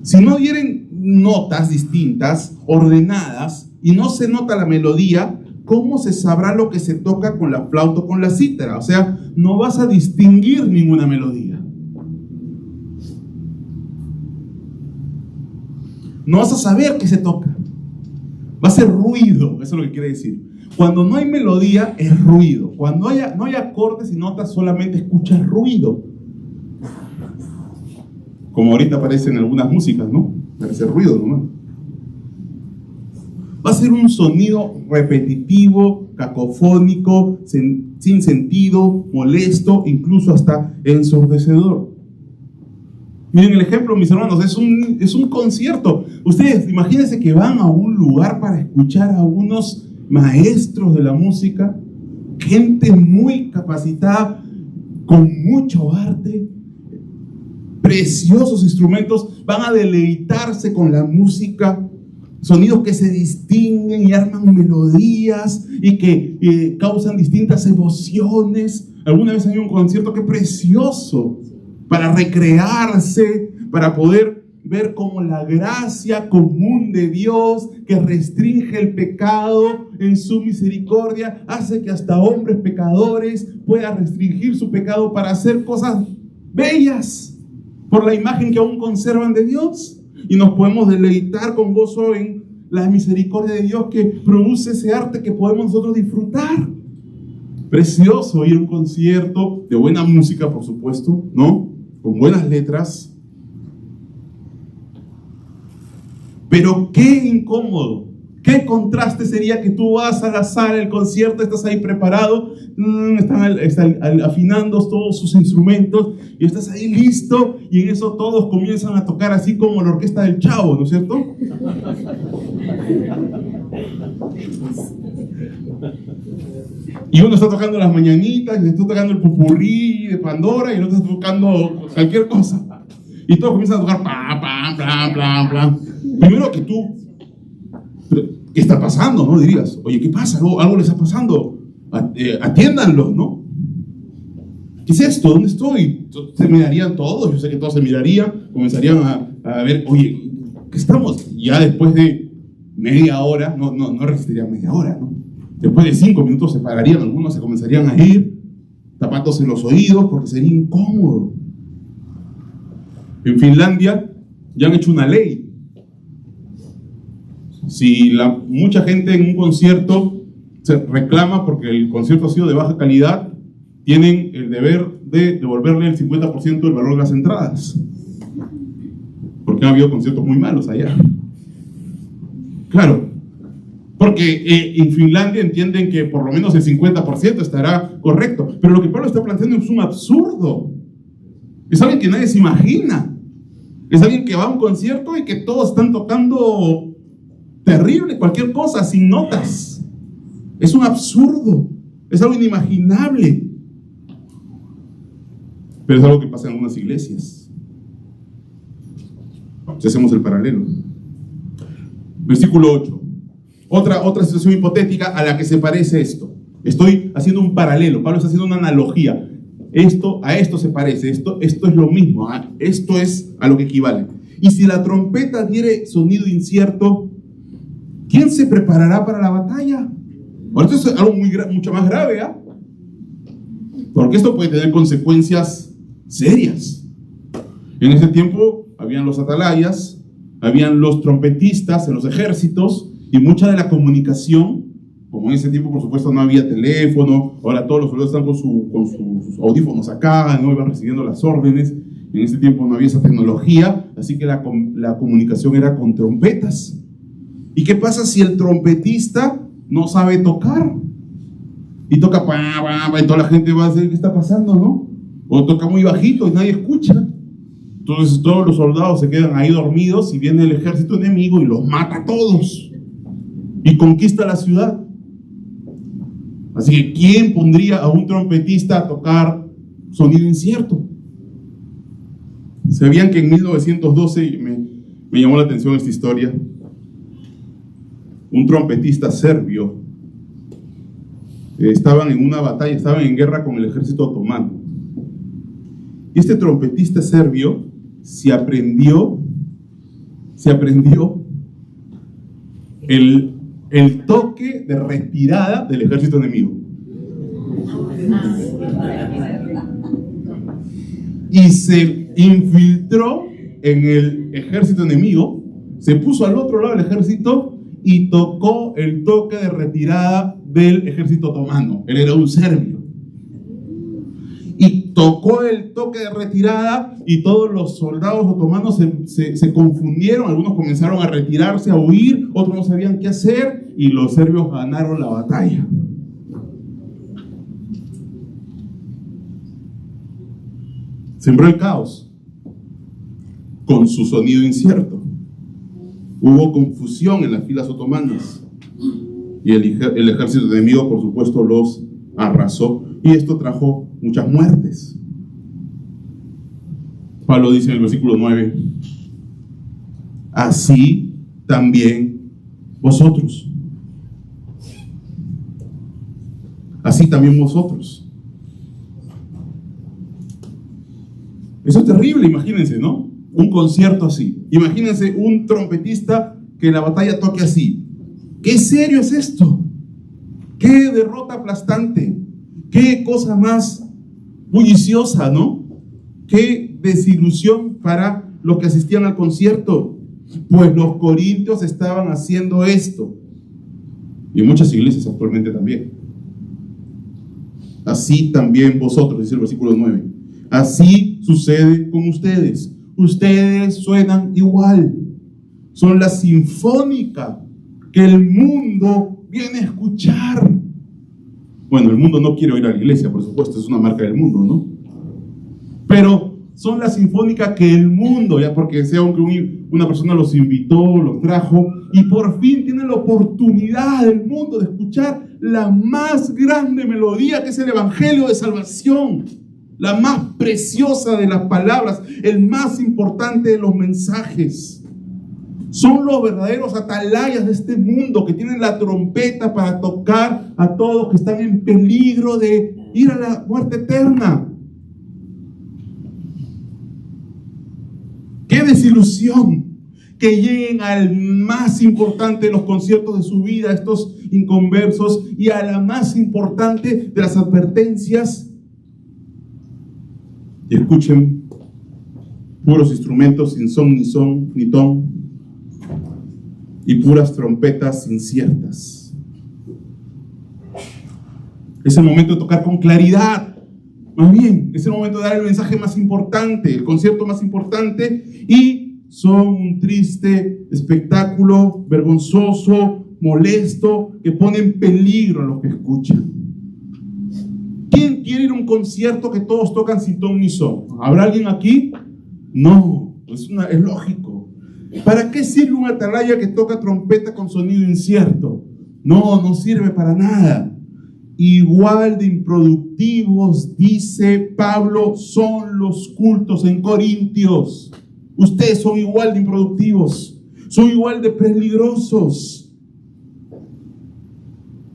Si no dieren notas distintas, ordenadas, y no se nota la melodía, ¿cómo se sabrá lo que se toca con la flauta o con la cítara? O sea, no vas a distinguir ninguna melodía. No vas a saber qué se toca. Va a ser ruido, eso es lo que quiere decir. Cuando no hay melodía, es ruido. Cuando no hay acordes y notas, solamente escuchas ruido. Como ahorita aparece en algunas músicas, ¿no? Parece ruido nomás. Va a ser un sonido repetitivo, cacofónico, sin sentido, molesto, incluso hasta ensordecedor. Miren el ejemplo, mis hermanos, es un concierto. Ustedes imagínense que van a un lugar para escuchar a unos maestros de la música, gente muy capacitada, con mucho arte, preciosos instrumentos, van a deleitarse con la música, sonidos que se distinguen y arman melodías y que causan distintas emociones. Alguna vez hay un concierto que precioso para recrearse, para poder ver cómo la gracia común de Dios que restringe el pecado en su misericordia hace que hasta hombres pecadores puedan restringir su pecado para hacer cosas bellas por la imagen que aún conservan de Dios, y nos podemos deleitar con gozo en la misericordia de Dios que produce ese arte que podemos nosotros disfrutar. Precioso ir a un concierto de buena música, por supuesto, ¿no? Con buenas letras. Pero qué incómodo, qué contraste sería que tú vas a la sala del concierto, estás ahí preparado, están afinando todos sus instrumentos y estás ahí listo, y en eso todos comienzan a tocar así como la orquesta del Chavo, ¿no es cierto? Y uno está tocando las mañanitas, y está tocando el popurrí de Pandora, y el otro está tocando cualquier cosa. Y todos comienzan a tocar pam, pam, plam, plam, plam. Primero que tú, ¿qué está pasando? ¿No? Dirías, oye, ¿qué pasa? Algo le está pasando. Atiéndanlo, ¿no? ¿Qué es esto? ¿Dónde estoy? Se mirarían todos, yo sé que todos se mirarían, comenzarían a ver, oye, ¿qué estamos? Ya después de media hora, no resistirían media hora, ¿no? Después de 5 minutos se pararían, algunos se comenzarían a ir. tapándose los oídos porque sería incómodo. En Finlandia ya han hecho una ley. Si mucha gente en un concierto se reclama porque el concierto ha sido de baja calidad, tienen el deber de devolverle el 50% del valor de las entradas, porque ha habido conciertos muy malos allá. Claro, porque en Finlandia entienden que por lo menos el 50% estará correcto, pero lo que Pablo está planteando es un absurdo. Es alguien que nadie se imagina. Es alguien que va a un concierto y que todos están tocando terrible, cualquier cosa, sin notas. Es un absurdo, es algo inimaginable. Pero es algo que pasa en algunas iglesias. Si hacemos el paralelo. Versículo 8. Otra situación hipotética a la que se parece esto. Estoy haciendo un paralelo. Pablo está haciendo una analogía. A esto se parece. Esto es lo mismo. Esto es a lo que equivale. Y si la trompeta diere sonido incierto, ¿quién se preparará para la batalla? Ahora, esto es algo mucho más grave, porque esto puede tener consecuencias serias. En ese tiempo habían los atalayas, habían los trompetistas en los ejércitos, y mucha de la comunicación, como en ese tiempo por supuesto no había teléfono, ahora todos los soldados están con sus audífonos acá, no iban recibiendo las órdenes. En ese tiempo no había esa tecnología, así que la comunicación era con trompetas. ¿Y qué pasa si el trompetista no sabe tocar? Y toca y toda la gente va a decir, ¿qué está pasando, no? O toca muy bajito y nadie escucha. Entonces todos los soldados se quedan ahí dormidos y viene el ejército enemigo y los mata a todos y conquista la ciudad. Así que ¿quién pondría a un trompetista a tocar sonido incierto? ¿Sabían que en 1912, me llamó la atención esta historia, un trompetista serbio, estaban en una batalla, estaban en guerra con el ejército otomano, y este trompetista serbio se aprendió el toque de retirada del ejército enemigo. Y se infiltró en el ejército enemigo, se puso al otro lado del ejército y tocó el toque de retirada del ejército otomano. Él era un serbio. Y tocó el toque de retirada y todos los soldados otomanos se confundieron. Algunos comenzaron a retirarse, a huir, otros no sabían qué hacer y los serbios ganaron la batalla. Sembró el caos con su sonido incierto. Hubo confusión en las filas otomanas y el ejército enemigo, por supuesto, los arrasó, y esto trajo muchas muertes. Pablo dice en el versículo 9: así también vosotros. Así también vosotros. Eso es terrible, imagínense, ¿no? Un concierto así. Imagínense un trompetista que en la batalla toque así. ¿Qué serio es esto? ¡Qué derrota aplastante! ¡Qué cosa más bulliciosa!, ¿no? ¡Qué desilusión para los que asistían al concierto! Pues los corintios estaban haciendo esto. Y muchas iglesias actualmente también. Así también vosotros, dice el versículo 9. Así sucede con ustedes. Ustedes suenan igual. Son la sinfónica que el mundo viene a escuchar. Bueno, el mundo no quiere oír a la iglesia, por supuesto, es una marca del mundo, ¿no? Pero son la sinfónica que el mundo, ya porque sea aunque una persona los invitó, los trajo, y por fin tienen la oportunidad del mundo de escuchar la más grande melodía, que es el evangelio de salvación, la más preciosa de las palabras, el más importante de los mensajes. Son los verdaderos atalayas de este mundo, que tienen la trompeta para tocar a todos que están en peligro de ir a la muerte eterna. ¡Qué desilusión! Que lleguen al más importante de los conciertos de su vida, estos inconversos, y a la más importante de las advertencias, Y escuchen puros instrumentos sin son ni ton, y puras trompetas inciertas. Es el momento de tocar con claridad. Más bien, es el momento de dar el mensaje más importante, el concierto más importante, y son un triste espectáculo, vergonzoso, molesto, que pone en peligro a los que escuchan. ¿Quién quiere ir a un concierto que todos tocan sin ton ni son? ¿Habrá alguien aquí? No, es lógico. ¿Para qué sirve un atalaya que toca trompeta con sonido incierto? No sirve para nada. Igual de improductivos, dice Pablo, son los cultos en Corintios. Ustedes son igual de improductivos, son igual de peligrosos.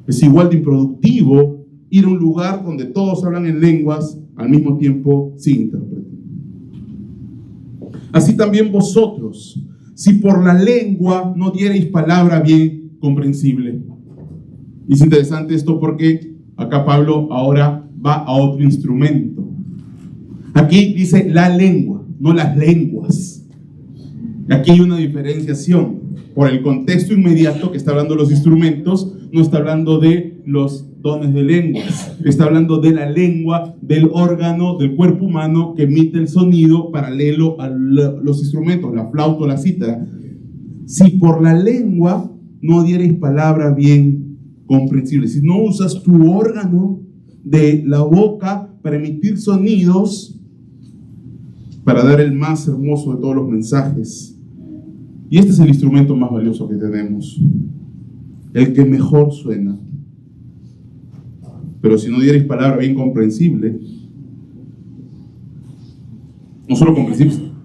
Es igual de improductivo ir a un lugar donde todos hablan en lenguas al mismo tiempo sin intérprete. Así también vosotros, si por la lengua no diereis palabra bien comprensible. Y es interesante esto porque acá Pablo ahora va a otro instrumento. Aquí dice la lengua, no las lenguas. Aquí hay una diferenciación. Por el contexto inmediato que está hablando de los instrumentos, no está hablando de los dones de lenguas. Está hablando de la lengua, del órgano del cuerpo humano que emite el sonido paralelo a los instrumentos, la flauta o la cítara. Si por la lengua no diereis palabra bien comprensible, si no usas tu órgano de la boca para emitir sonidos, para dar el más hermoso de todos los mensajes. Y este es el instrumento más valioso que tenemos, el que mejor suena. Pero si no dierais palabra bien comprensible, no solo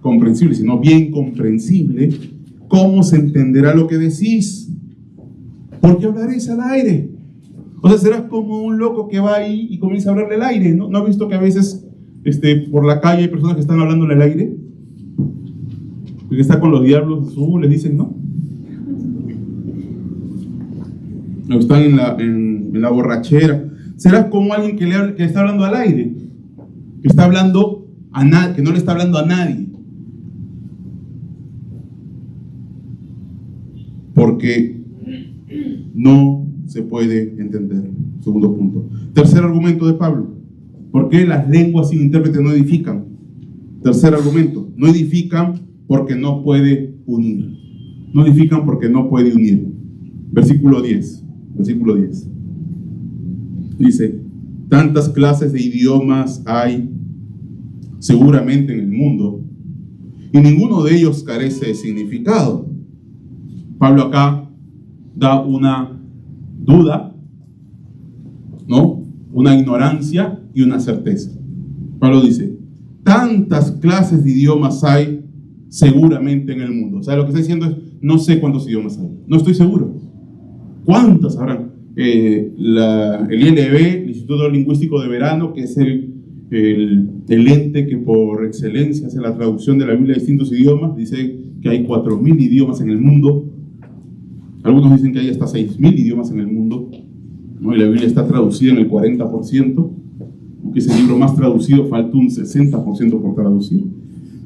comprensible, sino bien comprensible, ¿cómo se entenderá lo que decís? Porque hablaréis al aire. O sea, serás como un loco que va ahí y comienza a hablarle al aire. ¿No has visto que a veces por la calle hay personas que están hablando al aire? Que está con los diablos azules, dicen, ¿no? O están en la borrachera. Serás como alguien que está hablando al aire, que está hablando a nadie, que no le está hablando a nadie. Porque no se puede entender. Segundo punto. Tercer argumento de Pablo. ¿Por qué las lenguas sin intérprete no edifican? Tercer argumento. No edifican porque no puede unir. No edifican porque no puede unir. Versículo 10. Dice, tantas clases de idiomas hay seguramente en el mundo y ninguno de ellos carece de significado. Pablo acá da una duda, ¿no? Una ignorancia y una certeza. Pablo dice, tantas clases de idiomas hay seguramente en el mundo. O sea, lo que está diciendo es, no sé cuántos idiomas hay, no estoy seguro. ¿Cuántos habrán? El ILB, el Instituto Lingüístico de Verano, que es el ente que por excelencia hace la traducción de la Biblia a distintos idiomas, dice que hay 4.000 idiomas en el mundo. Algunos dicen que hay hasta 6.000 idiomas en el mundo, ¿no? Y la Biblia está traducida en el 40%, aunque es el libro más traducido, falta un 60% por traducir.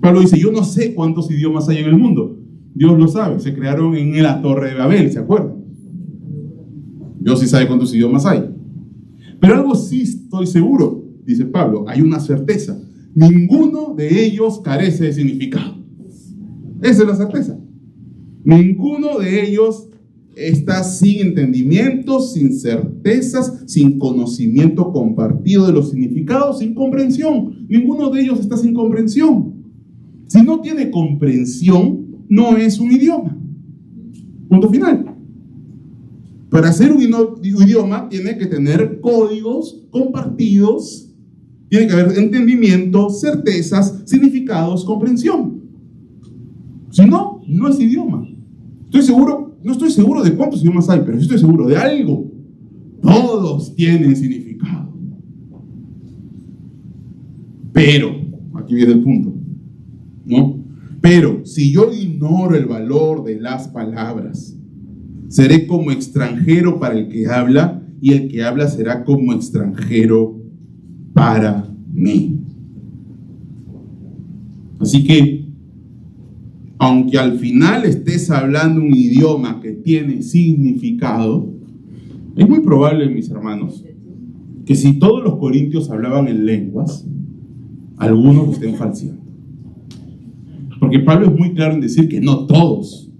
Pablo dice, yo no sé cuántos idiomas hay en el mundo. Dios lo sabe, se crearon en la Torre de Babel, ¿se acuerdan? Dios sí sabe cuántos idiomas hay. Pero algo sí estoy seguro, dice Pablo, hay una certeza. Ninguno de ellos carece de significado. Esa es la certeza. Ninguno de ellos está sin entendimiento, sin certezas, sin conocimiento compartido de los significados, sin comprensión. Ninguno de ellos está sin comprensión. Si no tiene comprensión, no es un idioma. Punto final. Para ser un idioma tiene que tener códigos compartidos, tiene que haber entendimiento, certezas, significados, comprensión. Si no, no es idioma. No estoy seguro de cuántos idiomas hay, pero sí estoy seguro de algo. Todos tienen significado. Pero, aquí viene el punto, ¿no? Pero si yo ignoro el valor de las palabras, seré como extranjero para el que habla, y el que habla será como extranjero para mí. Así que, aunque al final estés hablando un idioma que tiene significado, es muy probable, mis hermanos, que si todos los corintios hablaban en lenguas, algunos lo estén falseando. Porque Pablo es muy claro en decir que no todos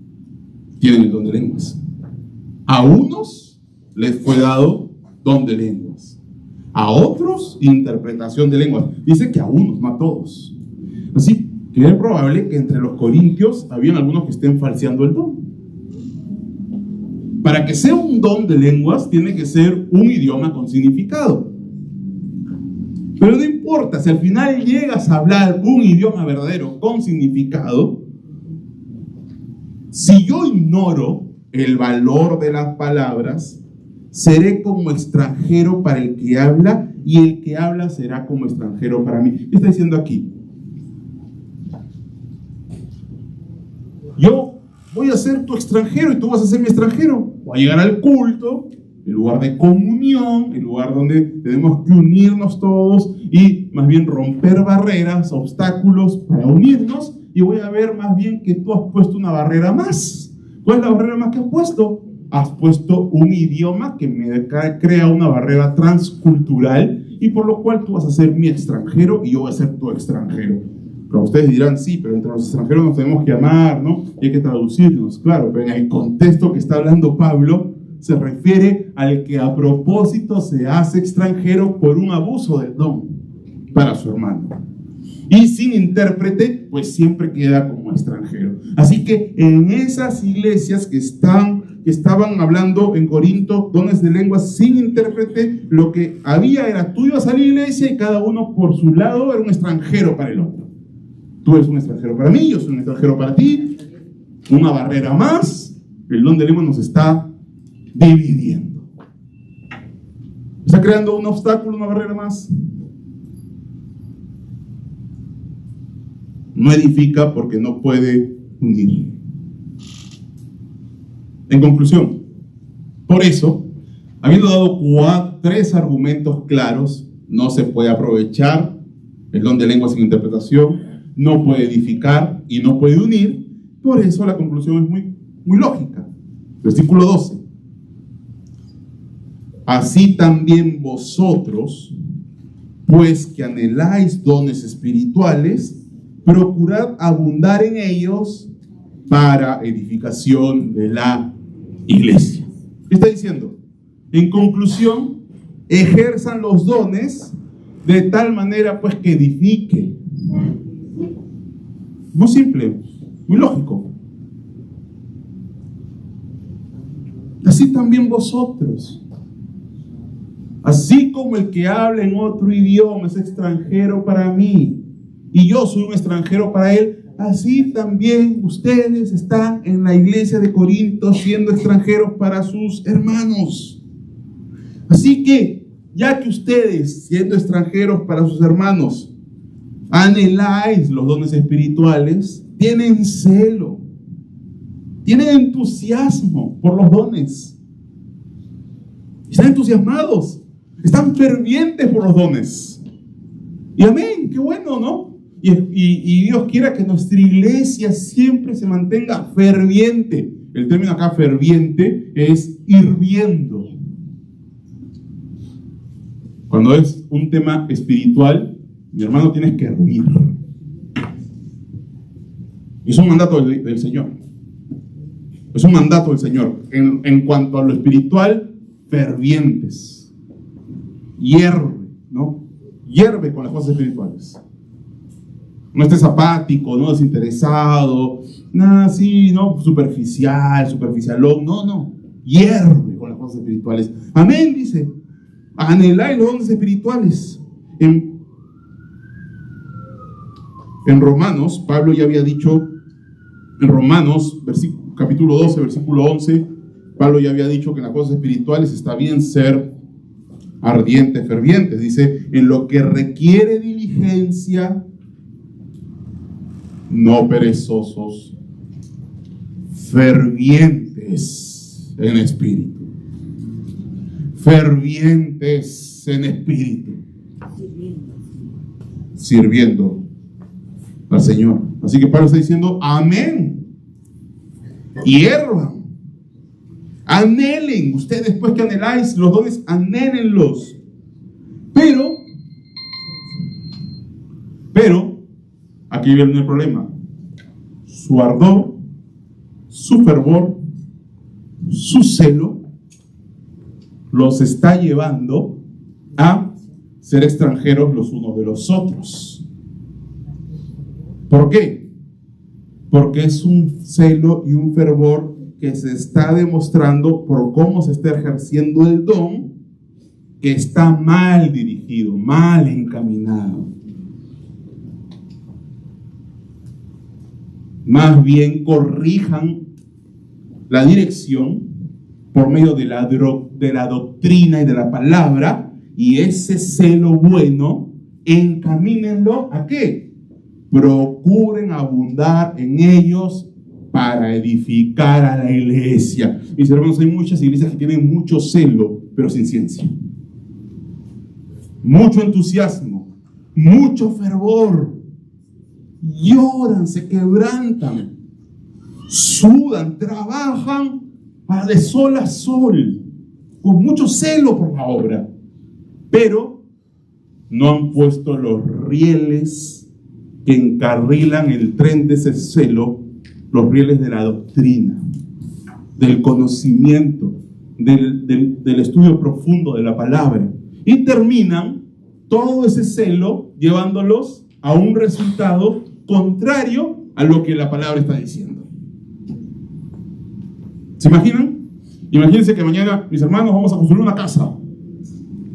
tienen el don de lenguas. A unos les fue dado don de lenguas, a otros interpretación de lenguas. Dice que a unos, no a todos. Así que es probable que entre los corintios habían algunos que estén falseando el don. Para que sea un don de lenguas, tiene que ser un idioma con significado. Pero no importa, si al final llegas a hablar un idioma verdadero con significado, si yo ignoro el valor de las palabras, seré como extranjero para el que habla, y el que habla será como extranjero para mí. ¿Qué está diciendo aquí? Yo voy a ser tu extranjero y tú vas a ser mi extranjero. Voy a llegar al culto, el lugar de comunión, el lugar donde tenemos que unirnos todos y más bien romper barreras, obstáculos para unirnos, y voy a ver más bien que tú has puesto una barrera más. ¿Cuál es la barrera más que has puesto? Has puesto un idioma que me crea una barrera transcultural, y por lo cual tú vas a ser mi extranjero y yo voy a ser tu extranjero. Pero ustedes dirán, sí, pero entre los extranjeros nos tenemos que amar, ¿no? Y hay que traducirnos, claro, pero en el contexto que está hablando Pablo, se refiere al que a propósito se hace extranjero por un abuso del don para su hermano. Y sin intérprete, pues siempre queda como extranjero. Así que en esas iglesias que estaban hablando en Corinto, dones de lenguas sin intérprete, lo que había era, tú ibas a la iglesia y cada uno por su lado era un extranjero para el otro. Tú eres un extranjero para mí, yo soy un extranjero para ti. Una barrera más. El don de lenguas nos está dividiendo. ¿Está creando un obstáculo, una barrera más? No edifica porque no puede unir. En conclusión, por eso, habiendo dado 3 argumentos claros, no se puede aprovechar el don de lenguas sin interpretación, no puede edificar y no puede unir. Por eso la conclusión es muy lógica. Versículo 12. Así también vosotros, pues que anheláis dones espirituales, procurad abundar en ellos para edificación de la iglesia. ¿Qué está diciendo? En conclusión, ejerzan los dones de tal manera pues que edifique. Muy simple, muy lógico. Así también vosotros. Así como el que habla en otro idioma es extranjero para mí y yo soy un extranjero para él, así también ustedes están en la iglesia de Corinto siendo extranjeros para sus hermanos. Así que, ya que ustedes, siendo extranjeros para sus hermanos, anheláis los dones espirituales, tienen celo, tienen entusiasmo por los dones, están entusiasmados, están fervientes por los dones. Y amén, qué bueno, ¿no? Y Dios quiera que nuestra iglesia siempre se mantenga ferviente. El término acá ferviente es hirviendo. Cuando es un tema espiritual, mi hermano, tienes que hervir. Es un mandato del Señor. Es un mandato del Señor. En cuanto a lo espiritual, fervientes. Hierve, ¿no? Hierve con las cosas espirituales. No estés apático, no desinteresado, nada así, ¿no? Superficialón. No. Hierve con las cosas espirituales. Amén, dice. Anheláis los dones espirituales. En Romanos, Pablo ya había dicho, en Romanos, capítulo 12, versículo 11, Pablo ya había dicho que en las cosas espirituales está bien ser ardientes, fervientes. Dice, en lo que requiere diligencia, no perezosos, fervientes en espíritu. Fervientes en espíritu. Sirviendo al Señor. Así que Pablo está diciendo, amén. Hiervan. Anhelen. Ustedes, después que anheláis los dones, anhélenlos. Pero, aquí viene el problema. Su ardor, su fervor, su celo, los está llevando a ser extranjeros los unos de los otros. ¿Por qué? Porque es un celo y un fervor que se está demostrando por cómo se está ejerciendo el don, que está mal dirigido, mal encaminado. Más bien corrijan la dirección por medio de la doctrina y de la palabra, y ese celo bueno, encamínenlo ¿a qué? Procuren abundar en ellos para edificar a la iglesia. Mis hermanos, hay muchas iglesias que tienen mucho celo, pero sin ciencia. Mucho entusiasmo, mucho fervor. Lloran, se quebrantan, sudan, trabajan de sol a sol, con mucho celo por la obra, pero no han puesto los rieles que encarrilan el tren de ese celo, los rieles de la doctrina, del conocimiento, del estudio profundo de la palabra, y terminan todo ese celo llevándolos a un resultado contrario a lo que la palabra está diciendo. ¿Se imaginan? Imagínense que mañana, mis hermanos, vamos a construir una casa.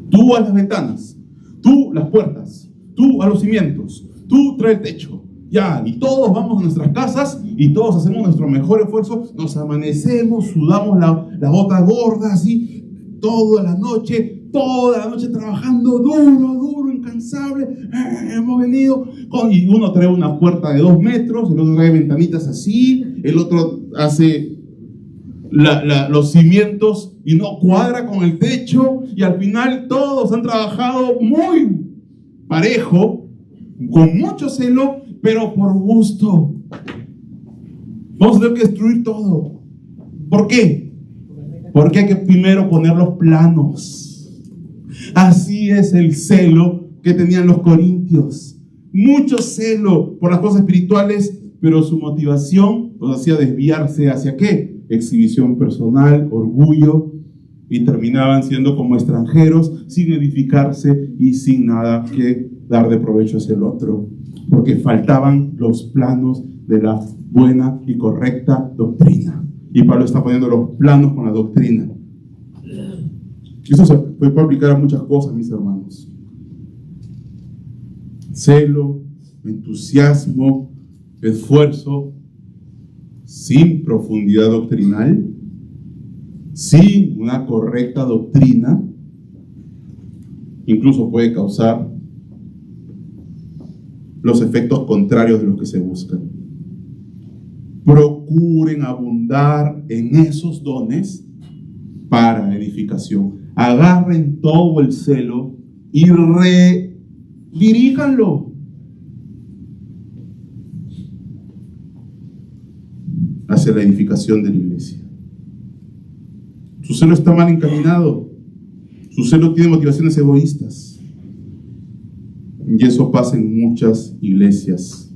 Tú a las ventanas, tú las puertas, tú a los cimientos, tú trae el techo. Ya, y todos vamos a nuestras casas y todos hacemos nuestro mejor esfuerzo. Nos amanecemos, sudamos la gota gorda, así, toda la noche trabajando duro, incansable. Hemos venido y uno trae una puerta de 2 metros, el otro trae ventanitas así, el otro hace los cimientos y no cuadra con el techo, y al final todos han trabajado muy parejo, con mucho celo, pero por gusto. Vamos a tener que destruir todo. ¿Por qué? Porque hay que primero poner los planos. Así es el celo que tenían los corintios. Mucho celo por las cosas espirituales, pero su motivación los hacía desviarse hacia ¿qué? Exhibición personal, orgullo, y terminaban siendo como extranjeros, sin edificarse y sin nada que dar de provecho hacia el otro, porque faltaban los planos de la buena y correcta doctrina. Y Pablo está poniendo los planos con la doctrina. Esto se puede aplicar a muchas cosas, mis hermanos. Celo, entusiasmo, esfuerzo, sin profundidad doctrinal, sin una correcta doctrina, incluso puede causar los efectos contrarios de los que se buscan. Procuren abundar en esos dones para edificación. Agarren todo el celo y rediríjanlo hacia la edificación de la iglesia. Su celo está mal encaminado. Su celo tiene motivaciones egoístas. Y eso pasa en muchas iglesias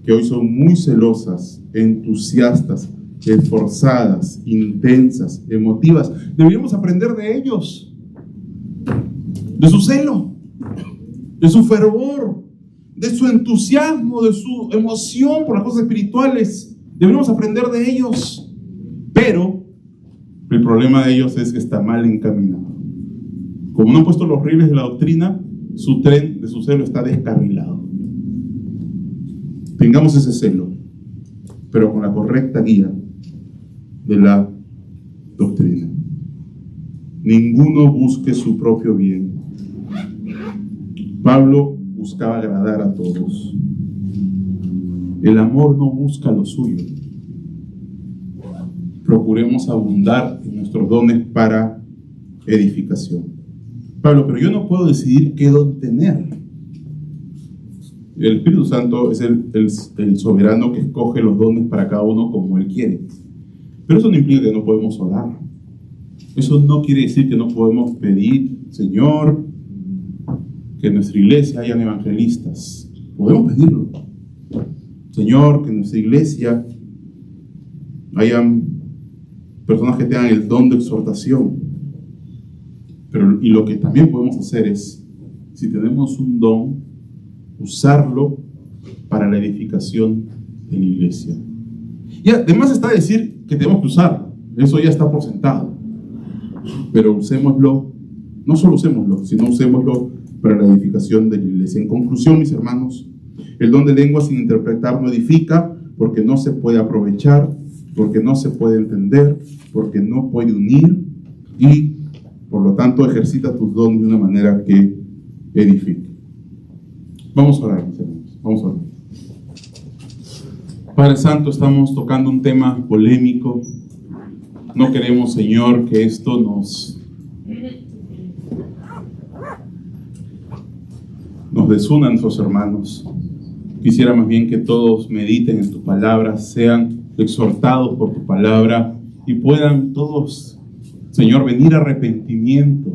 que hoy son muy celosas, entusiastas, esforzadas, intensas, emotivas. Deberíamos aprender de ellos, de su celo, de su fervor, de su entusiasmo, de su emoción por las cosas espirituales. Deberíamos aprender de ellos, pero el problema de ellos es que está mal encaminado. Como no han puesto los rieles de la doctrina, su tren de su celo está descarrilado. Tengamos ese celo, pero con la correcta guía de la doctrina. Ninguno busque su propio bien. Pablo buscaba agradar a todos. El amor no busca lo suyo. Procuremos abundar en nuestros dones para edificación. Pablo, pero yo no puedo decidir qué don tener. El Espíritu Santo es el soberano que escoge los dones para cada uno como Él quiere. Pero eso no implica que no podemos orar. Eso no quiere decir que no podemos pedir, Señor, que en nuestra iglesia hayan evangelistas. Podemos pedirlo. Señor, que en nuestra iglesia hayan personas que tengan el don de exhortación. Y lo que también podemos hacer es, si tenemos un don, usarlo para la edificación de la iglesia. Y además está decir que tenemos que usarlo. Eso ya está por sentado. Pero usémoslo, no solo usémoslo, sino usémoslo para la edificación de la iglesia. En conclusión, mis hermanos, el don de lengua sin interpretar no edifica, porque no se puede aprovechar, porque no se puede entender, porque no puede unir y, por lo tanto, ejercita tus dones de una manera que edifique. Vamos a orar, mis hermanos. Vamos a orar. Padre Santo, estamos tocando un tema polémico. No queremos, Señor, que esto nos desuna a nuestros hermanos. Quisiera más bien que todos mediten en tu palabra, sean exhortados por tu palabra y puedan todos, Señor, venir a arrepentimiento.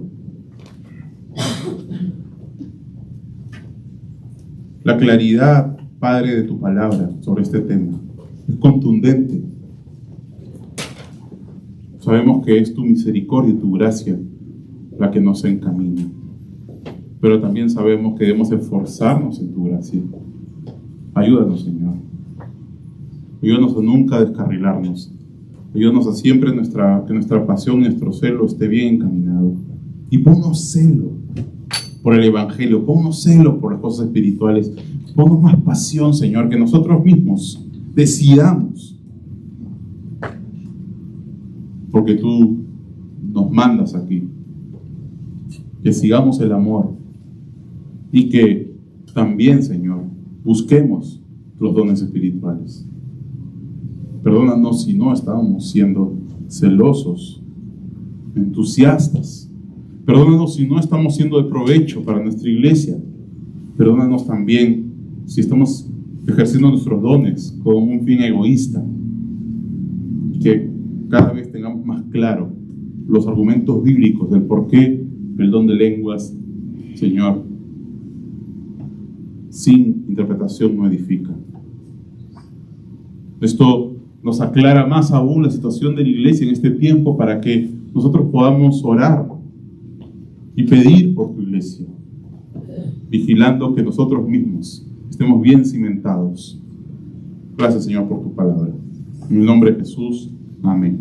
La claridad, Padre, de tu palabra sobre este tema es contundente. Sabemos que es tu misericordia y tu gracia la que nos encamina. Pero también sabemos que debemos esforzarnos en tu gracia. Ayúdanos, Señor. Ayúdanos a nunca descarrilarnos. Ayúdanos a siempre que nuestra pasión, nuestro celo esté bien encaminado. Y ponnos celo por el Evangelio, ponnos celo por las cosas espirituales. Ponnos más pasión, Señor, que nosotros mismos decidamos. Porque tú nos mandas aquí que sigamos el amor y que también, Señor, busquemos los dones espirituales. Perdónanos si no estábamos siendo celosos, entusiastas. Perdónanos si no estamos siendo de provecho para nuestra iglesia. Perdónanos también si estamos ejerciendo nuestros dones con un fin egoísta. Que cada vez tengamos más claro los argumentos bíblicos del por qué el don de lenguas, Señor, sin interpretación no edifica. Esto nos aclara más aún la situación de la iglesia en este tiempo para que nosotros podamos orar y pedir por tu iglesia, vigilando que nosotros mismos estemos bien cimentados. Gracias, Señor, por tu palabra. En el nombre de Jesús. Amén.